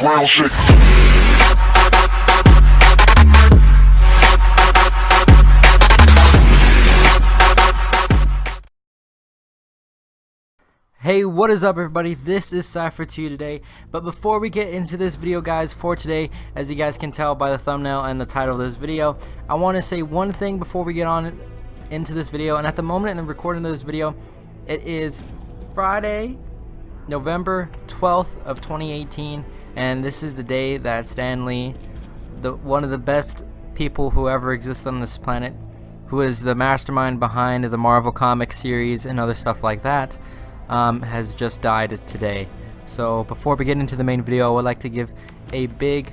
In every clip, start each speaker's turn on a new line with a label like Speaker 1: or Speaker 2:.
Speaker 1: ground shake.
Speaker 2: Hey, what is up everybody? This is Sypher to you today. But before we get into this video, guys, for today, as you guys can tell by the thumbnail and the title of this video, I want to say one thing before we get on into this video. And at the moment in the recording of this video, it is Friday, November 12th of 2018, and this is the day that Stan Lee, one of the best people who ever existed on this planet, who is the mastermind behind the Marvel comic series and other stuff like that, has just died today. So before we get into the main video, I would like to give a big,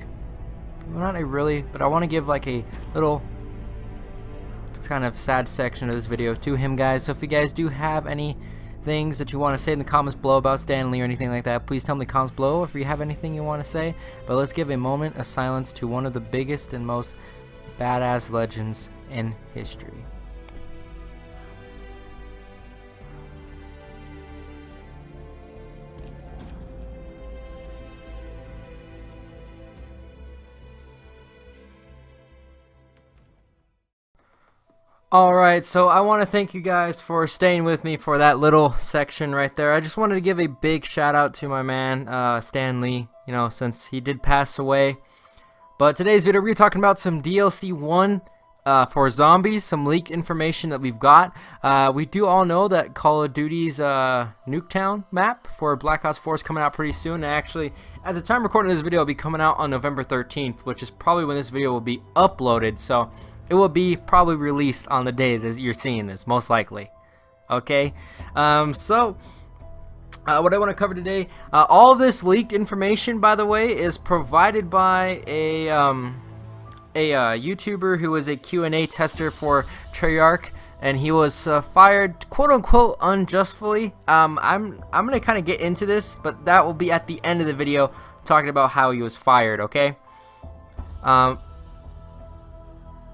Speaker 2: well, not a really, but I want to give like a little kind of sad section of this video to him, guys. So if you guys do have any things that you want to say in the comments below about Stan Lee or anything like that, please tell me in the comments below if you have anything you want to say. But let's give a moment of silence to one of the biggest and most badass legends in history. Alright, so I want to thank you guys for staying with me for that little section right there. I just wanted to give a big shout out to my man, Stan Lee, you know, since he did pass away. But today's video, we're talking about some DLC 1 for zombies, some leaked information that we've got. We do all know that Call of Duty's Nuketown map for Black Ops 4 is coming out pretty soon. And actually, at the time recording this video, it'll be coming out on November 13th, which is probably when this video will be uploaded. So it will be probably released on the day that you're seeing this, most likely. Okay, so what I want to cover today, all this leaked information, by the way, is provided by a YouTuber who was a Q&A tester for Treyarch, and he was fired, quote unquote, unjustly. I'm gonna kind of get into this, but that will be at the end of the video, talking about how he was fired. Okay.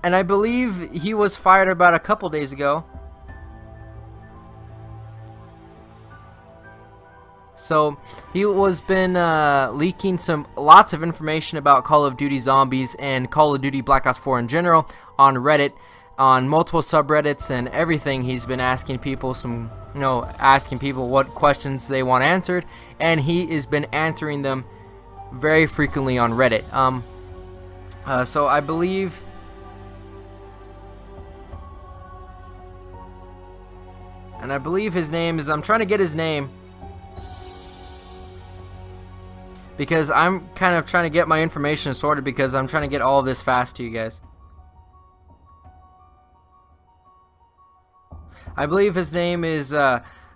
Speaker 2: And I believe he was fired about a couple days ago. So he was been leaking lots of information about Call of Duty Zombies and Call of Duty Black Ops 4 in general on Reddit, on multiple subreddits and everything. He's been asking people asking people what questions they want answered, and he has been answering them very frequently on Reddit. So I believe. And I believe his name is, I'm trying to get his name, because I'm kind of trying to get my information sorted, because I'm trying to get all of this fast to you guys. I believe his name is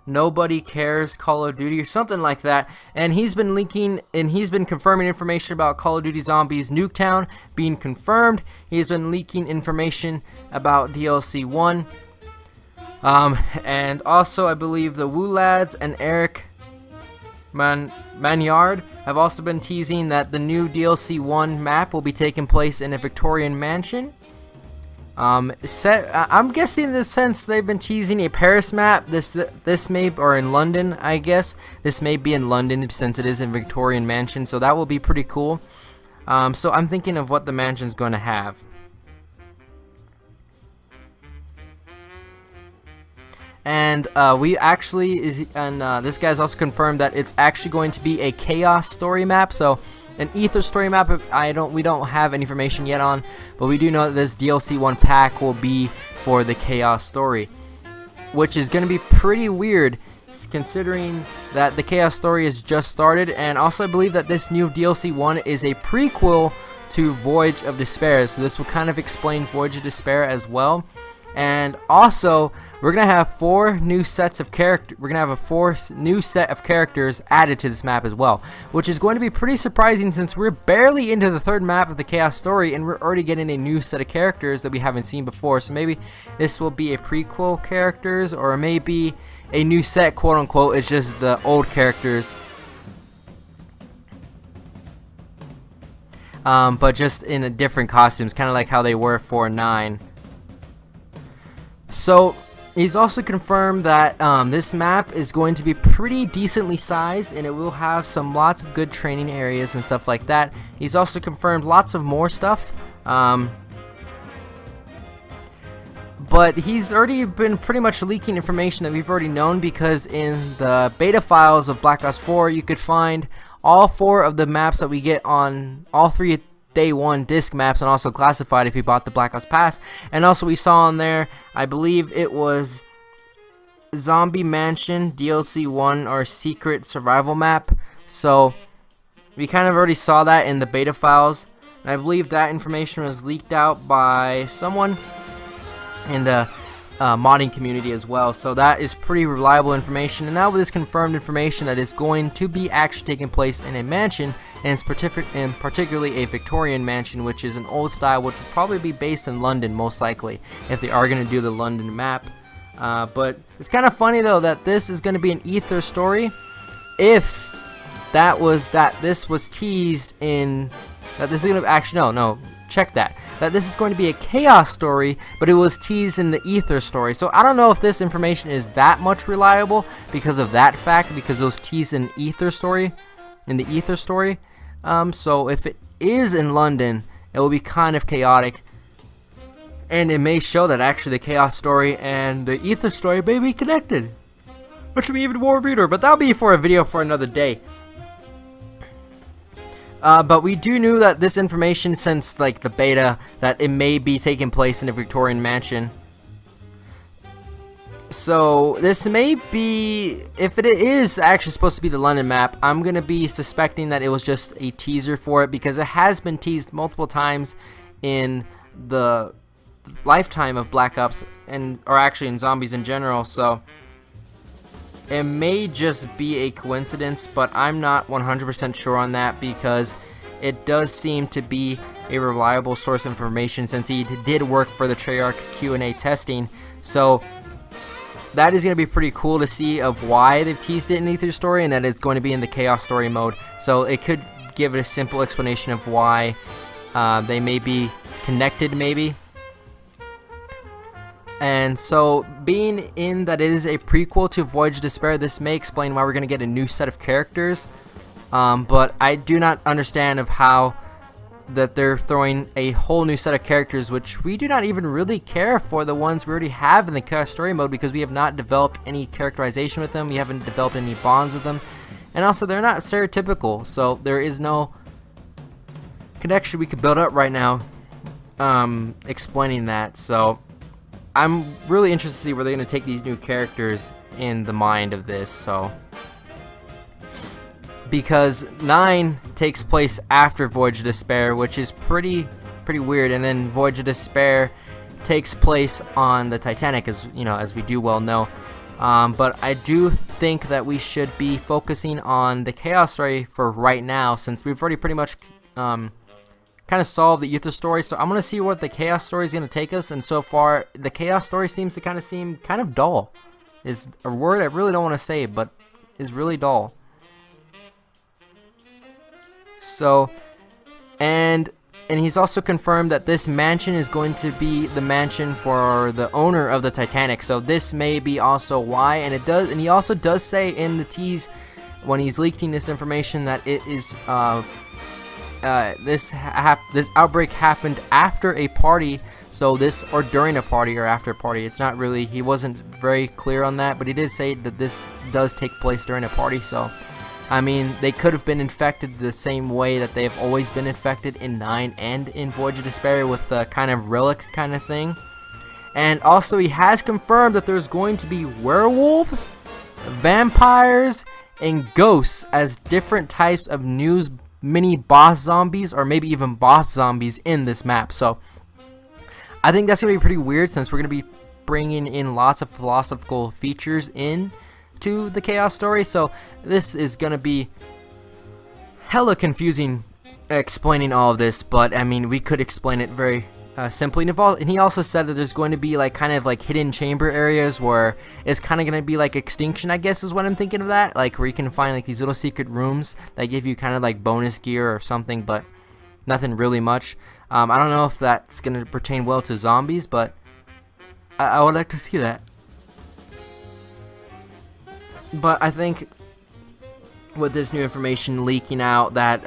Speaker 2: Nobody Cares Call of Duty or something like that, and he's been leaking and he's been confirming information about Call of Duty Zombies Nuketown being confirmed. He's been leaking information about DLC 1. And also I believe the Woo Lads and Eric Manyard have also been teasing that the new DLC 1 map will be taking place in a Victorian mansion. I'm guessing in this sense they've been teasing a Paris map. This may, or in London, I guess. This may be in London since it is a Victorian mansion, so that will be pretty cool. So I'm thinking of what the mansion's going to have. And this guy's also confirmed that it's actually going to be a Chaos story map. So an Ether story map, we don't have any information yet on, but we do know that this DLC 1 pack will be for the Chaos story, which is going to be pretty weird considering that the Chaos story is just started. And also I believe that this new DLC 1 is a prequel to Voyage of Despair, so this will kind of explain Voyage of Despair as well. And also, we're gonna have four new sets of characters. We're gonna have a new set of characters added to this map as well, which is going to be pretty surprising since we're barely into the third map of the Chaos story, and we're already getting a new set of characters that we haven't seen before. So maybe this will be a prequel characters, or maybe a new set, quote unquote. It's just the old characters, but just in a different costumes, kind of like how they were for 9. So He's also confirmed that this map is going to be pretty decently sized, and it will have lots of good training areas and stuff like that. He's also confirmed lots of more stuff, but he's already been pretty much leaking information that we've already known, because in the beta files of Black Ops 4 you could find all 4 of the maps that we get on all 3 Day 1 disc maps, and also classified if you bought the Black Ops Pass. And also we saw on there, I believe it was Zombie Mansion DLC 1 or Secret Survival Map. So we kind of already saw that in the beta files, and I believe that information was leaked out by someone in the modding community as well. So that is pretty reliable information. And now with this confirmed information that is going to be actually taking place in a mansion, and it's particularly a Victorian mansion, which is an old style, which will probably be based in London most likely if they are going to do the London map. But it's kind of funny though that this is going to be an Ether story. If this was teased in that this is going to actually no check that this is going to be a Chaos story, but it was teased in the Ether story. So I don't know if this information is that much reliable because of that fact, because it was teased in the Ether story. So if it is in London, it will be kind of chaotic, and it may show that actually the Chaos story and the Ether story may be connected, which will be even more weirder. But that'll be for a video for another day. But we do know that this information, since like the beta, that it may be taking place in a Victorian mansion. So this may be, if it is actually supposed to be the London map, I'm gonna be suspecting that it was just a teaser for it, because it has been teased multiple times in the lifetime of Black Ops, or actually in zombies in general. So it may just be a coincidence, but I'm not 100% sure on that, because it does seem to be a reliable source of information, since he did work for the Treyarch Q&A testing. So that is going to be pretty cool to see of why they've teased it in Ether story, and that it's going to be in the Chaos story mode. So it could give it a simple explanation of why they may be connected, maybe. And so, being in that it is a prequel to Voyage of Despair, this may explain why we're going to get a new set of characters. But I do not understand of how that they're throwing a whole new set of characters, which we do not even really care for the ones we already have in the Chaos story mode, because we have not developed any characterization with them, we haven't developed any bonds with them, and also they're not stereotypical, so there is no connection we could build up right now explaining that. So I'm really interested to see where they're going to take these new characters in the mind of this. So, because 9 takes place after Voyage of Despair, which is pretty weird, and then Voyage of Despair takes place on the Titanic, as you know, as we do well know. But I do think that we should be focusing on the Chaos story for right now, since we've already pretty much kind of solve the Ether story. So I'm gonna see what the Chaos story is gonna take us, and so far the Chaos story seems to seem kind of dull. Is a word I really don't want to say, but is really dull. So, and he's also confirmed that this mansion is going to be the mansion for the owner of the Titanic. So this may be also why, and he also does say in the tease when he's leaking this information that it is this outbreak happened after a party, or during a party or after a party. It's not really, he wasn't very clear on that, but he did say that this does take place during a party. So I mean, they could have been infected the same way that they have always been infected in 9 and in Voyage of Despair, with the kind of relic kind of thing. And also he has confirmed that there's going to be werewolves, vampires, and ghosts as different types of new mini boss zombies, or maybe even boss zombies in this map. So I think that's going to be pretty weird, since we're going to be bringing in lots of philosophical features in to the Chaos story. So this is going to be hella confusing explaining all of this, but I mean, we could explain it very simply. And he also said that there's going to be like kind of like hidden chamber areas where it's kind of going to be like Extinction, I guess is what I'm thinking of that, like where you can find like these little secret rooms that give you kind of like bonus gear or something, but nothing really much. I don't know if that's going to pertain well to zombies, but I would like to see that. But I think with this new information leaking out that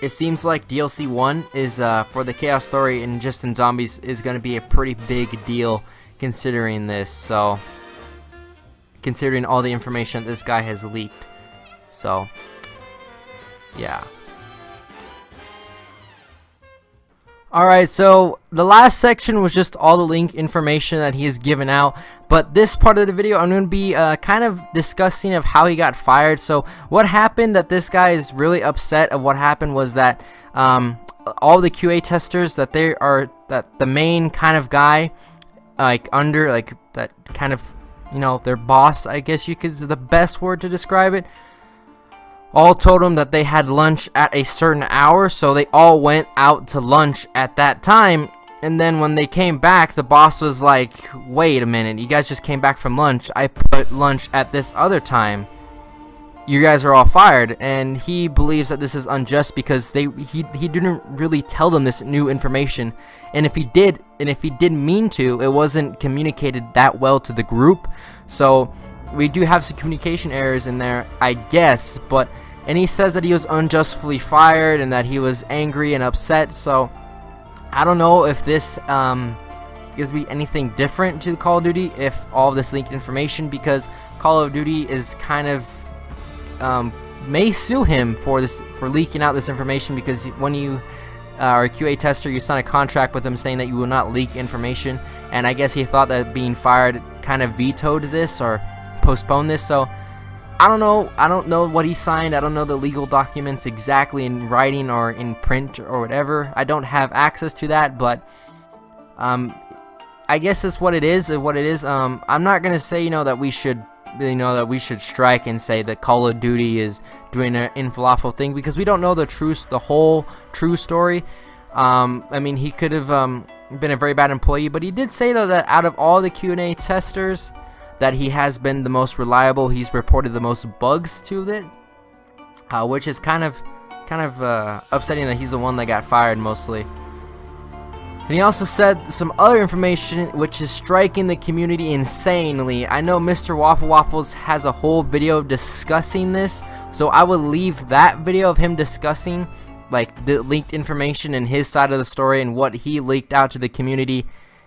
Speaker 2: it seems like DLC 1 is for the Chaos story and just in Zombies is going to be a pretty big deal considering this. So considering all the information that this guy has leaked. So yeah. Alright, so the last section was just all the link information that he has given out, but this part of the video I'm going to be kind of discussing of how he got fired. So what happened that this guy is really upset of what happened was that all the QA testers that the main kind of guy under that kind of, you know, their boss, I guess you could, is the best word to describe it, all told them that they had lunch at a certain hour, so they all went out to lunch at that time. And then when they came back, the boss was like, wait a minute, you guys just came back from lunch, I put lunch at this other time, you guys are all fired. And he believes that this is unjust because he didn't really tell them this new information, and if he did mean to, it wasn't communicated that well to the group. So we do have some communication errors in there, I guess, and he says that he was unjustly fired and that he was angry and upset. So I don't know if this gives me anything different to Call of Duty if all of this leaked information, because Call of Duty is kind of may sue him for leaking out this information, because when you are a QA tester, you sign a contract with them saying that you will not leak information, and I guess he thought that being fired kind of vetoed this or postpone this. So I don't know what he signed. I don't know the legal documents exactly in writing or in print or whatever. I don't have access to that, but I guess it's what it is. I'm not gonna say that we should strike and say that Call of Duty is doing an infalafel thing, because we don't know the whole true story. I mean, he could have been a very bad employee, but he did say though that out of all the Q&A testers, that he has been the most reliable. He's reported the most bugs to it, which is kind of upsetting that he's the one that got fired mostly. And he also said some other information which is striking the community insanely. I know Mr. Waffle Waffles has a whole video discussing this, so I will leave that video of him discussing like the leaked information and his side of the story and what he leaked out to the community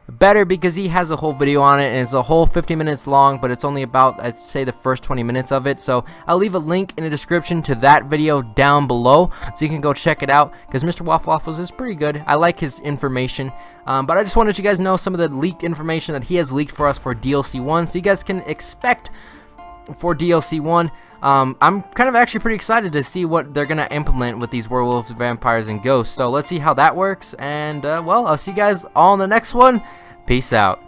Speaker 2: better, because he has a whole video on it and it's a whole 50 minutes long, but it's only about, I'd say, the first 20 minutes of it. So I'll leave a link in the description to that video down below so you can go check it out, because Mr. Waffle Waffles is pretty good. I like his information, but I just wanted you guys to know some of the leaked information that he has leaked for us for DLC 1, so you guys can expect for DLC 1. I'm kind of actually pretty excited to see what they're gonna implement with these werewolves, vampires, and ghosts. So let's see how that works, and well, I'll see you guys all in the next one. Peace out.